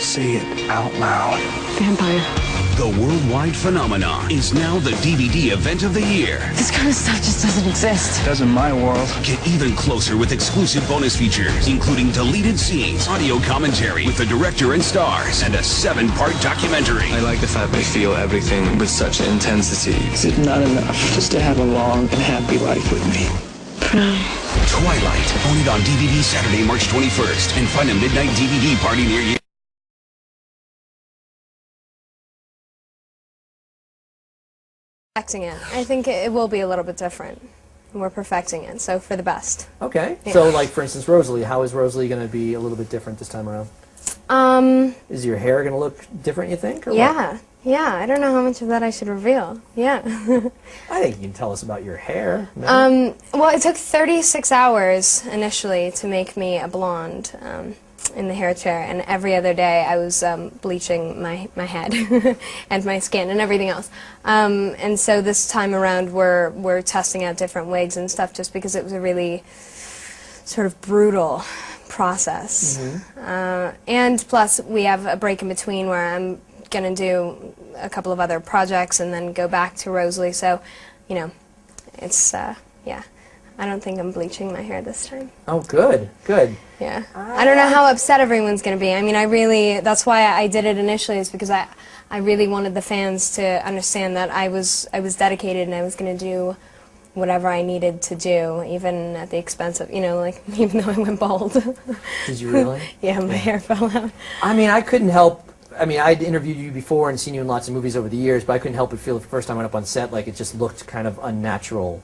say it out loud. Vampire. The worldwide phenomenon is now the DVD event of the year. This kind of stuff just doesn't exist. It does in my world. Get even closer with exclusive bonus features, including deleted scenes, audio commentary with the director and stars, and a 7-part documentary. I like the fact they feel everything with such intensity. Is it not enough just to have a long and happy life with me? Twilight. Own it on DVD Saturday, March 21st, and find a midnight DVD party near you. Perfecting it. I think it will be a little bit different. We're perfecting it, so for the best. Okay. Yeah. So, like, for instance, Rosalie. How is Rosalie going to be a little bit different this time around? Is your hair going to look different, you think? Or Yeah. what? Yeah. I don't know how much of that I should reveal. Yeah. I think you can tell us about your hair. No? Well, it took 36 hours initially to make me a blonde in the hair chair, and every other day I was bleaching my head and my skin and everything else. And so this time around we're testing out different wigs and stuff just because it was a really sort of brutal process. Mm-hmm. And plus we have a break in between where I'm going to do a couple of other projects and then go back to Rosalie, so, you know, it's, yeah. I don't think I'm bleaching my hair this time. Oh, good, good. Yeah. I don't know how upset everyone's going to be. I mean, that's why I did it initially, is because I really wanted the fans to understand that I was dedicated and I was going to do whatever I needed to do, even at the expense of, you know, like, even though I went bald. Did you really? Yeah, my hair fell out. I mean, I couldn't help. I mean, I'd interviewed you before and seen you in lots of movies over the years, but I couldn't help but feel the first time I went up on set like it just looked kind of unnatural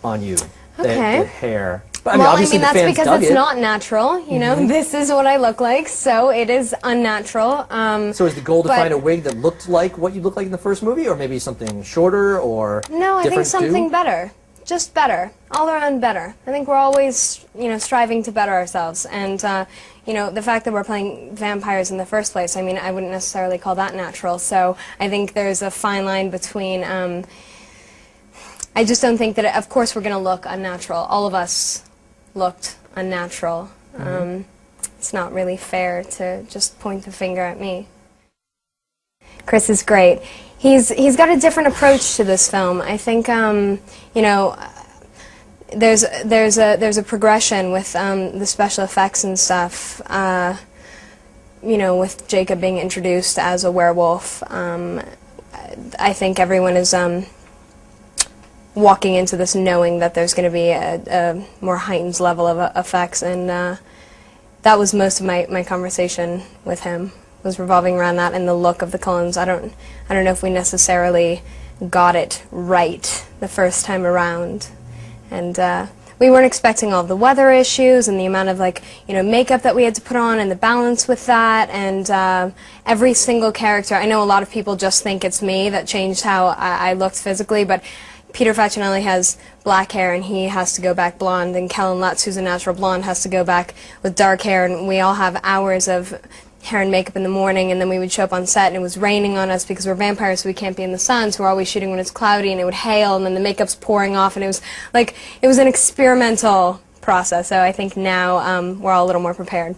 on you. Okay. The hair. But, Well, I obviously mean, that's the fans because dug it's it. not natural, you know. Mhm. This is what I look like, so it is unnatural. So is the goal to but- find a wig that looked like what you looked like in the first movie, or maybe something shorter, or No, I think different something too? better. Just better. All around better. I think we're always, you know, striving to better ourselves. And, you know, the fact that we're playing vampires in the first place, I mean, I wouldn't necessarily call that natural. So I think there's a fine line between, I just don't think that, of course, we're going to look unnatural. All of us looked unnatural. It's not really fair to just point the finger at me. Chris is great. He's got a different approach to this film. I think you know, there's a progression with the special effects and stuff. You know, with Jacob being introduced as a werewolf, I think everyone is walking into this knowing that there's going to be a more heightened level of effects, and that was most of my conversation with him, was revolving around that and the look of the Cullens. I don't know if we necessarily got it right the first time around, and we weren't expecting all of the weather issues and the amount of, like, you know, makeup that we had to put on and the balance with that, and every single character. I know a lot of people just think it's me that changed how I looked physically, but Peter Facinelli has black hair and he has to go back blonde, and Kellen Lutz, who's a natural blonde, has to go back with dark hair, and we all have hours of hair and makeup in the morning, and then we would show up on set and it was raining on us because we're vampires, so we can't be in the sun, so we're always shooting when it's cloudy, and it would hail, and then the makeup's pouring off, and it was like, it was an experimental process. So I think now we're all a little more prepared.